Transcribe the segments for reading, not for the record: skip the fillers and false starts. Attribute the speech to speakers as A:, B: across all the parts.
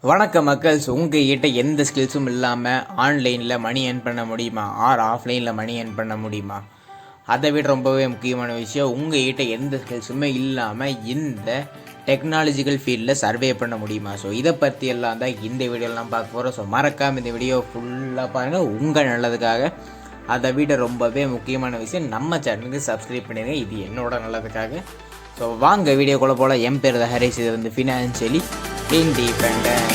A: வணக்கம் மக்கள்ஸ். உங்ககிட்ட எந்த ஸ்கில்ஸும் இல்லாமல் ஆன்லைனில் மணி ஏர்ன் பண்ண முடியுமா ஆர் ஆஃப்லைனில் மணி ஏர்ன் பண்ண முடியுமா? அதை விட ரொம்பவே முக்கியமான விஷயம், உங்ககிட்ட எந்த ஸ்கில்ஸுமே இல்லாமல் இந்த டெக்னாலஜிக்கல் ஃபீல்டில் சர்வே பண்ண முடியுமா? ஸோ இதை பற்றி எல்லாம் தான் இந்த வீடியோலாம் பார்க்க போகிறோம். ஸோ மறக்காமல் இந்த வீடியோ ஃபுல்லாக பாருங்கள், உங்கள் நல்லதுக்காக. அதை விட ரொம்பவே முக்கியமான விஷயம், நம்ம சேனலுக்கு சப்ஸ்கிரைப் பண்ணிடுங்க, இது என்னோட நல்லதுக்காக. ஸோ வாங்க வீடியோக்குள்ளே போல். என் பேர் தான் ஹரிஸ், இது வந்து ஃபினான்ஷியலி இண்டிபெண்டன்ட்.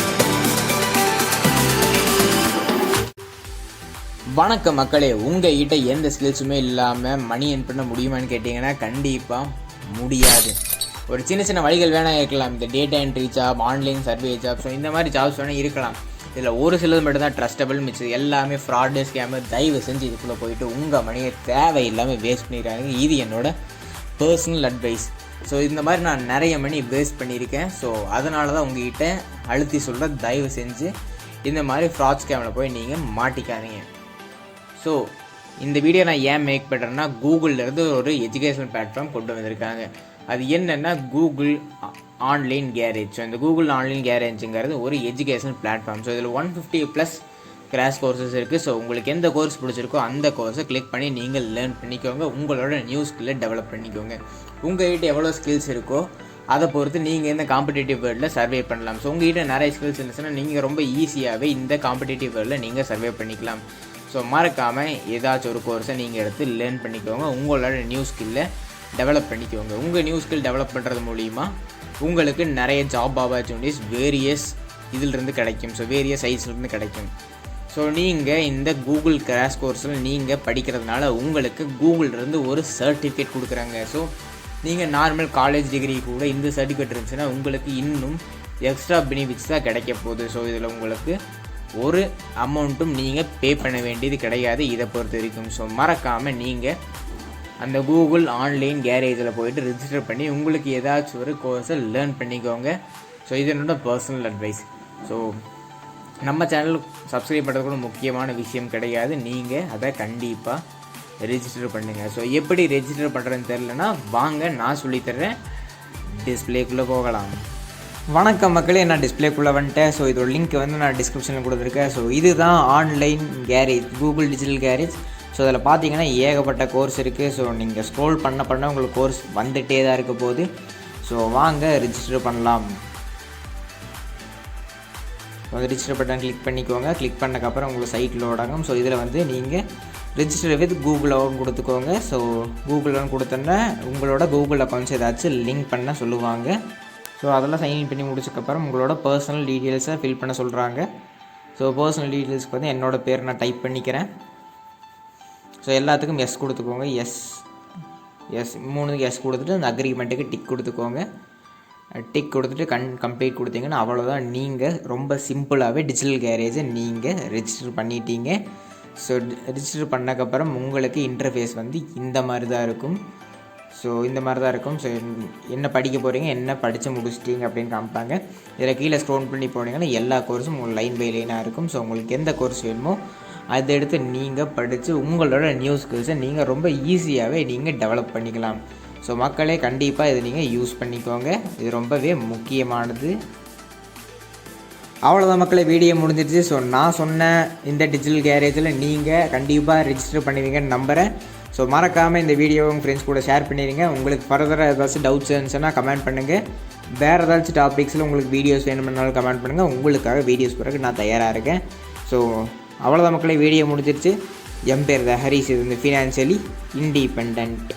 A: வணக்கம் மக்களே. உங்ககிட்ட எந்த ஸ்கில்ஸுமே இல்லாமல் மணி ஏர்ன் பண்ண முடியுமான்னு கேட்டிங்கன்னா கண்டிப்பாக முடியாது. ஒரு சின்ன சின்ன வழிகள் வேணால் இருக்கலாம். இந்த data entry job, online survey job, so இந்த மாதிரி ஜாப்ஸ் வேணால் இருக்கலாம். இதில் ஒரு சிலது மட்டும் தான் ட்ரஸ்டபிள், மிச்சம் எல்லாமே ஃப்ராடு, ஸ்கேமு. தயவு செஞ்சு இதுக்குள்ளே போயிட்டு உங்கள் மணியை தேவையில்லாமல் வேஸ்ட் பண்ணிடுறாங்க. இது என்னோட பர்சனல் அட்வைஸ். ஸோ இந்த மாதிரி நான் நிறைய மணி வேஸ்ட் பண்ணியிருக்கேன். ஸோ அதனால தான் உங்ககிட்ட அழுத்தி சொல்கிற, தயவு செஞ்சு இந்த மாதிரி ஃப்ராட் ஸ்கேமில் போய் நீங்கள் மாட்டிக்காதீங்க. ஸோ இந்த வீடியோ நான் ஏன் மேக் பண்ணுறேன்னா, கூகுள்லேருந்து ஒரு எஜுகேஷனல் பிளாட்ஃபார்ம் கொண்டு வந்திருக்காங்க. அது என்னென்னா கூகுள் ஆன்லைன் கேரேஜ். ஸோ இந்த கூகுள் ஆன்லைன் கேரேஜுங்கிறது ஒரு எஜுகேஷனல் பிளாட்ஃபார்ம். ஸோ இதில் 150+ கிராஷ் கோர்சஸ் இருக்குது. ஸோ உங்களுக்கு எந்த கோர்ஸ் பிடிச்சிருக்கோ அந்த கோர்ஸை கிளிக் பண்ணி நீங்கள் லேர்ன் பண்ணிக்கோங்க. உங்களோட நியூ ஸ்கில்லை டெவலப் பண்ணிக்கோங்க. உங்கள்கிட்ட எவ்வளோ ஸ்கில்ஸ் இருக்கோ அதை பொறுத்து நீங்கள் இந்த காம்படிட்டிவ் வேர்ல்டில் சர்வே பண்ணலாம். ஸோ உங்கள்கிட்ட நிறைய ஸ்கில்ஸ் இருந்துச்சுன்னா நீங்கள் ரொம்ப ஈஸியாகவே இந்த காம்படிட்டிவ் வேர்ல்டில் நீங்கள் சர்வே பண்ணிக்கலாம். ஸோ மறக்காமல் ஏதாச்சும் ஒரு கோர்ஸை நீங்கள் எடுத்து லேர்ன் பண்ணிக்கோங்க. உங்களோட நியூ ஸ்கில்லை டெவலப் பண்ணிக்கோங்க. உங்கள் நியூ ஸ்கில் டெவலப் பண்ணுறது மூலிமா உங்களுக்கு நிறைய ஜாப் ஆப்பர்ச்சுனிட்டிஸ் வேரியஸ் இதிலிருந்து கிடைக்கும். ஸோ வேரியஸ் சைட்ஸ்லேருந்து கிடைக்கும். ஸோ நீங்கள் இந்த கூகுள் கிராஷ் கோர்ஸில் நீங்கள் படிக்கிறதுனால உங்களுக்கு கூகுள்லேருந்து ஒரு சர்டிஃபிகேட் கொடுக்குறாங்க. ஸோ நீங்கள் நார்மல் காலேஜ் டிகிரி கூட இந்த சர்டிஃபிகேட் இருந்துச்சுன்னா உங்களுக்கு இன்னும் எக்ஸ்ட்ரா பெனிஃபிட்ஸ் தான் கிடைக்க போகுது. ஸோ இதில் உங்களுக்கு ஒரு அமௌண்ட்டும் நீங்கள் பே பண்ண வேண்டியது கிடையாது இதை பொறுத்த வரைக்கும். ஸோ மறக்காமல் நீங்கள் அந்த கூகுள் ஆன்லைன் கேரேஜில் போய்ட்டு ரிஜிஸ்டர் பண்ணி உங்களுக்கு ஏதாச்சும் ஒரு கோர்ஸை லேர்ன் பண்ணிக்கோங்க. ஸோ இது என்னோட பர்சனல் அட்வைஸ். ஸோ நம்ம சேனல் சப்ஸ்கிரைப் பண்ணுறது கூட முக்கியமான விஷயம் கிடையாது. நீங்கள் அதை கண்டிப்பாக ரெஜிஸ்டர் பண்ணுங்கள். ஸோ எப்படி ரெஜிஸ்டர் பண்ணுறதுன்னு தெரிலனா வாங்க நான் சொல்லித்தர்றேன். டிஸ்பிளேக்குள்ளே போகலாம். வணக்கம் மக்களே, நான் டிஸ்பிளேக்குள்ளே வந்துட்டேன். ஸோ இதோட லிங்க் வந்து நான் டிஸ்கிரிப்ஷனில் கொடுத்துருக்கேன். ஸோ இதுதான் online garage, Google digital garage. So அதில் பார்த்தீங்கன்னா ஏகப்பட்ட கோர்ஸ் இருக்குது. ஸோ நீங்கள் ஸ்க்ரோல் பண்ண உங்களுக்கு கோர்ஸ் வந்துகிட்டே தான் இருக்க போகுது. ஸோ வாங்க ரெஜிஸ்டர் பண்ணலாம். வந்து ரிஜிஸ்டர் பட்டன் கிளிக் பண்ணிக்கோங்க. கிளிக் பண்ணக்கப்புறம் உங்களுக்கு சைட் லோட் ஆகும். ஸோ இதில் வந்து நீங்கள் ரிஜிஸ்டர் வித் கூகுள் அக்கௌண்ட் கொடுத்துக்கோங்க. ஸோ கூகுள் அக்கௌண்ட் கொடுத்தோன்னா உங்களோட கூகுள் அக்கௌண்ட்ஸ் ஏதாச்சும் லிங்க் பண்ண சொல்லுவாங்க. ஸோ அதெல்லாம் சைன்இன் பண்ணி முடிச்சக்கப்புறம் உங்களோட பர்சனல் டீட்டெயில்ஸை ஃபில் பண்ண சொல்கிறாங்க. ஸோ பர்சனல் டீட்டெயில்ஸ்க்கு வந்து என்னோடய பேர் நான் டைப் பண்ணிக்கிறேன். ஸோ எல்லாத்துக்கும் எஸ் கொடுத்துக்கோங்க. எஸ் 3 எஸ் கொடுத்துட்டு அந்த அக்ரிமெண்ட்டுக்கு டிக் கொடுத்துக்கோங்க. டிக் கொடுத்துட்டு கம்ப்ளீட் கொடுத்தீங்கன்னா அவ்வளோதான். நீங்கள் ரொம்ப சிம்பிளாகவே டிஜிட்டல் கேரேஜை நீங்கள் ரெஜிஸ்டர் பண்ணிட்டீங்க. ஸோ ரெஜிஸ்டர் பண்ணக்கப்புறம் உங்களுக்கு இன்டர்ஃபேஸ் வந்து இந்த மாதிரி தான் இருக்கும். ஸோ இந்த மாதிரி தான் இருக்கும். ஸோ என்ன படிக்க போகிறீங்க, என்ன படித்து முடிச்சிட்டிங்க அப்படின்னு காமிப்பாங்க. இதில் கீழே ஸ்க்ரோல் பண்ணி போனீங்கன்னா எல்லா கோர்ஸும் உங்களுக்கு லைன் பை லைனாக இருக்கும். ஸோ உங்களுக்கு எந்த கோர்ஸ் வேணுமோ அதை எடுத்து நீங்கள் படித்து உங்களோட நியூ ஸ்கில்ஸை நீங்கள் ரொம்ப ஈஸியாகவே நீங்கள் டெவலப் பண்ணிக்கலாம். ஸோ மக்களே கண்டிப்பாக இதை நீங்கள் யூஸ் பண்ணிக்கோங்க. இது ரொம்பவே முக்கியமானது. அவ்வளோதான் மக்களே, வீடியோ முடிஞ்சிருச்சு. ஸோ நான் சொன்ன இந்த டிஜிட்டல் கேரேஜில் நீங்கள் கண்டிப்பாக ரெஜிஸ்டர் பண்ணுவீங்கன்னு நம்புகிறேன். ஸோ மறக்காமல் இந்த வீடியோவை உங்கள் ஃப்ரெண்ட்ஸ் கூட ஷேர் பண்ணிடுங்க. உங்களுக்கு ஃபர்தராக ஏதாச்சும் டவுட்ஸ் இருந்துச்சுன்னா கமெண்ட் பண்ணுங்கள். வேறு ஏதாச்சும் டாபிக்ஸில் உங்களுக்கு வீடியோஸ் வேணும்னாலும் கமெண்ட் பண்ணுங்கள். உங்களுக்காக வீடியோஸ் பிறகு நான் தயாராக இருக்கேன். ஸோ அவ்வளோதான் மக்களே, வீடியோ முடிஞ்சிருச்சு. என் பேர் தான் ஹரிஸ், இது வந்து ஃபினான்ஷியலி இண்டிபெண்டன்ட்.